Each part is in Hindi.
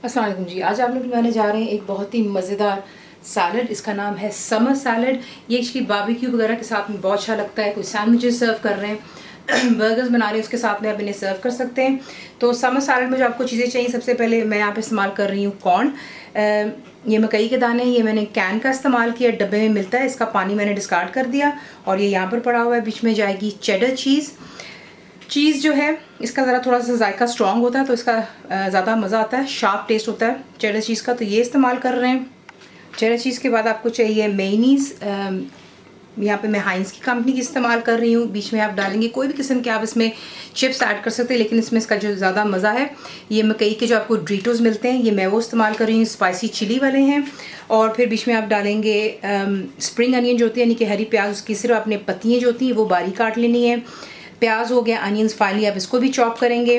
अस्सलाम वालेकुम जी। आज आप लोग बनाने जा रहे हैं एक बहुत ही मज़ेदार सैलड। इसका नाम है समर सैलड। ये एक्चुअली बारबेक्यू वगैरह के साथ में बहुत अच्छा लगता है। कोई सैंडविचेस सर्व कर रहे हैं, बर्गर्स बना रहे हैं, उसके साथ में आप इन्हें सर्व कर सकते हैं। तो समर सैलड में जो आपको चीज़ें चाहिए, सबसे पहले मैं यहाँ पे इस्तेमाल कर रही हूँ कॉर्न। ये मकई के दाने, ये मैंने कैन का इस्तेमाल किया, डब्बे में मिलता है। इसका पानी मैंने डिस्कार्ड कर दिया और ये यहाँ पर पड़ा हुआ है। बीच में जाएगी चेडर चीज़ जो है, इसका ज़रा थोड़ा सा जायका स्ट्रॉन्ग होता है, तो इसका ज़्यादा मज़ा आता है, शार्प टेस्ट होता है चेडर चीज़ का, तो ये इस्तेमाल कर रहे हैं। चेडर चीज़ के बाद आपको चाहिए मेयोनीज़। यहाँ पे मैं हाइंस की कंपनी की इस्तेमाल कर रही हूँ। बीच में आप डालेंगे कोई भी किस्म के, आप इसमें चिप्स ऐड कर सकते हैं, लेकिन इसमें इसका जो ज़्यादा मज़ा है, ये मकई के जो आपको ड्रीटोज़ मिलते हैं, ये मैं वो इस्तेमाल कर रही हूँ, स्पाइसी चिली वाले हैं। और फिर बीच में आप डालेंगे स्प्रिंग अनियन जो होती है, यानी कि हरी प्याज, उसकी सिर्फ अपने पत्तियाँ जो होती हैं वो बारीक काट लेनी है। प्याज हो गया, अनियंस फाइनली आप इसको भी चॉप करेंगे।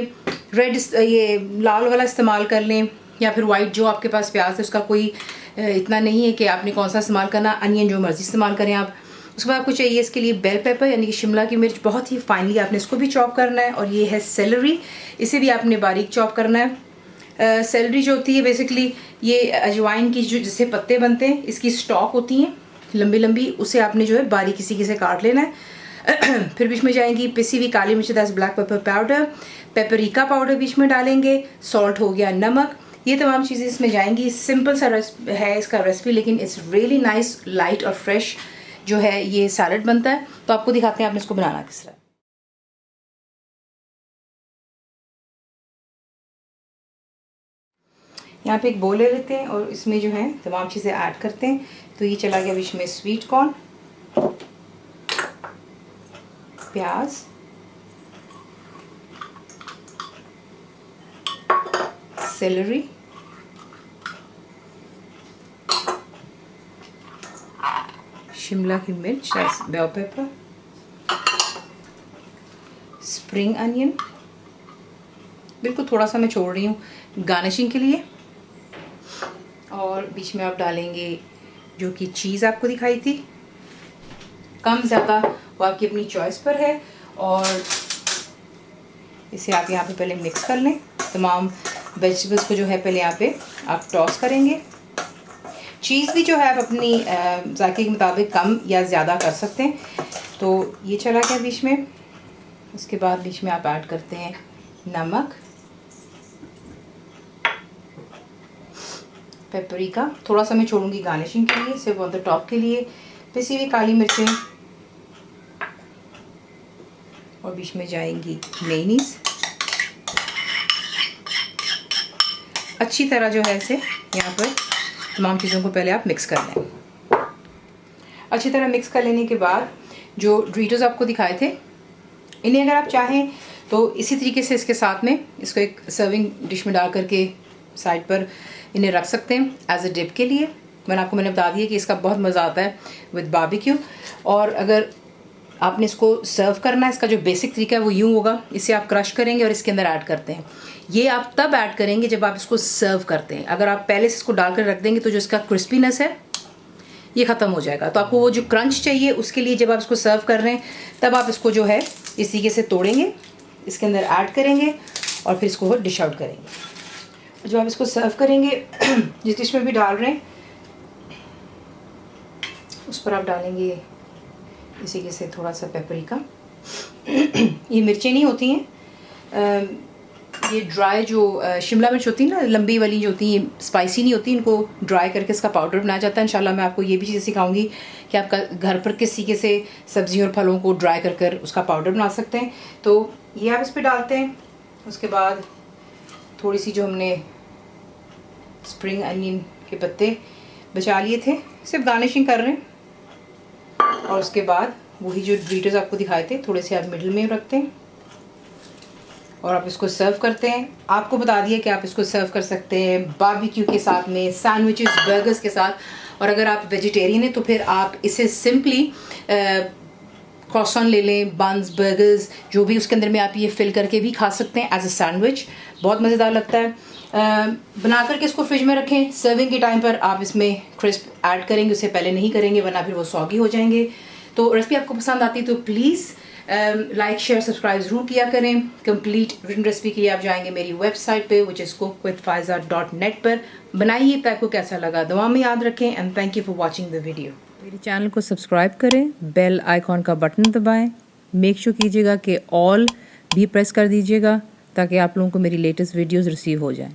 रेड ये लाल वाला इस्तेमाल कर लें, या फिर वाइट जो आपके पास प्याज है उसका कोई इतना नहीं है कि आपने कौन सा इस्तेमाल करना, अनियन जो मर्जी इस्तेमाल करें आप। उसके बाद आपको चाहिए इसके लिए बेल पेपर, यानी कि शिमला की मिर्च, बहुत ही फाइनली आपने इसको भी चॉप करना है। और ये है सेलरी, इसे भी आपने बारीक चॉप करना है। सेलरी जो होती है बेसिकली ये अजवाइन की जो जिससे पत्ते बनते हैं, इसकी स्टॉक होती हैं लंबी लंबी, उसे आपने जो है बारीक किसी से काट लेना है। फिर बीच में जाएंगी पिसी हुई काली मिर्च, that's black pepper powder, paprika powder बीच में डालेंगे, सॉल्ट हो गया, नमक, ये तमाम चीज़ें इसमें जाएंगी। सिंपल सा है इसका रेसिपी, लेकिन इट्स रियली नाइस, लाइट और फ्रेश जो है ये सैलड बनता है। तो आपको दिखाते हैं आपने इसको बनाना किस तरह। यहाँ पे एक बोल ले लेते हैं और इसमें जो है तमाम चीज़ें ऐड करते हैं। तो ये चला गया बीच में स्वीट कॉर्न, प्याज, सेलरी, शिमला की मिर्च, बेल पेपर, स्प्रिंग अनियन, बिल्कुल थोड़ा सा मैं छोड़ रही हूँ गार्निशिंग के लिए। और बीच में आप डालेंगे जो कि चीज़ आपको दिखाई थी, कम ज़्यादा वो आपकी अपनी चॉइस पर है। और इसे आप यहाँ पे पहले मिक्स कर लें। तमाम वेजिटेबल्स को जो है पहले यहाँ पे आप टॉस करेंगे। चीज़ भी जो है आप अपनी जायके के मुताबिक कम या ज़्यादा कर सकते हैं। तो ये चला गया बीच में। उसके बाद बीच में आप ऐड करते हैं नमक, पेपरिका, थोड़ा सा मैं छोड़ूंगी गार्निशिंग के लिए, सिर्फ ऑन द टॉप के लिए, पिसी हुई काली मिर्चें, और बीच में जाएंगी मेयोनीज़। अच्छी तरह जो है इसे यहाँ पर तमाम चीज़ों को पहले आप मिक्स कर लें। अच्छी तरह मिक्स कर लेने के बाद जो ड्रीटोज़ आपको दिखाए थे, इन्हें अगर आप चाहें तो इसी तरीके से इसके साथ में इसको एक सर्विंग डिश में डाल करके साइड पर इन्हें रख सकते हैं एज अ डिप के लिए। मैंने बता दिया कि इसका बहुत मज़ा आता है विद बारबेक्यू। और अगर आपने इसको सर्व करना है, इसका जो बेसिक तरीका है वो यूँ होगा, इसे आप क्रश करेंगे और इसके अंदर ऐड करते हैं। ये आप तब ऐड करेंगे जब आप इसको सर्व करते हैं। अगर आप पहले से इसको डालकर रख देंगे तो जो इसका क्रिस्पीनेस है ये ख़त्म हो जाएगा। तो आपको वो जो क्रंच चाहिए उसके लिए जब आप इसको सर्व कर रहे हैं तब आप इसको जो है इस तरीके से तोड़ेंगे, इसके अंदर ऐड करेंगे और फिर इसको डिश आउट करेंगे। जब आप इसको सर्व करेंगे, जिस डिश में भी डाल रहे हैं उस पर आप डालेंगे इसी तरीके से थोड़ा सा पेपरिका। ये मिर्चें नहीं होती हैं, ये ड्राई जो शिमला मिर्च होती है ना, लंबी वाली जो होती है, स्पाइसी नहीं होती, इनको ड्राई करके इसका पाउडर बनाया जाता है। इंशाल्लाह मैं आपको ये भी चीज़ सिखाऊंगी कि आपका घर पर किस तरीके से सब्जियों और फलों को ड्राई कर कर उसका पाउडर बना सकते हैं। तो ये आप इस पर डालते हैं। उसके बाद थोड़ी सी जो हमने स्प्रिंग अनियन के पत्ते बचा लिए थे, सिर्फ गार्निशिंग कर रहे हैं। और उसके बाद वही जो ड्रीटोज़ आपको दिखाए थे, थोड़े से आप मिडिल में रखते हैं और आप इसको सर्व करते हैं। आपको बता दिया कि आप इसको सर्व कर सकते हैं बारबेक्यू के साथ में, सैंडविचेस, बर्गर्स के साथ। और अगर आप वेजिटेरियन हैं तो फिर आप इसे सिंपली क्रॉसन ले लें, बंस, बर्गर्स, जो भी उसके अंदर में आप ये फिल करके भी खा सकते हैं एज अ सैंडविच। बहुत मज़ेदार लगता है। बना करके इसको फ्रिज में रखें। सर्विंग के टाइम पर आप इसमें क्रिस्प ऐड करेंगे, उससे पहले नहीं करेंगे वरना फिर वो सॉगी हो जाएंगे। तो रेसिपी आपको पसंद आती है तो प्लीज़ लाइक शेयर सब्सक्राइब ज़रूर किया करें। कंप्लीट रिटन रेसिपी के लिए आप जाएंगे मेरी वेबसाइट पे विच इज़ cookwithfaiza.net पर। बनाइए तो आपको कैसा लगा, दुआ में याद रखें and thank you for watching the video. मेरे चैनल को सब्सक्राइब करें, बेल आइकॉन का बटन दबाएं, मेक श्योर कीजिएगा कि ऑल भी प्रेस कर दीजिएगा ताकि आप लोगों को मेरी लेटेस्ट वीडियोज़ रिसीव हो जाएँ।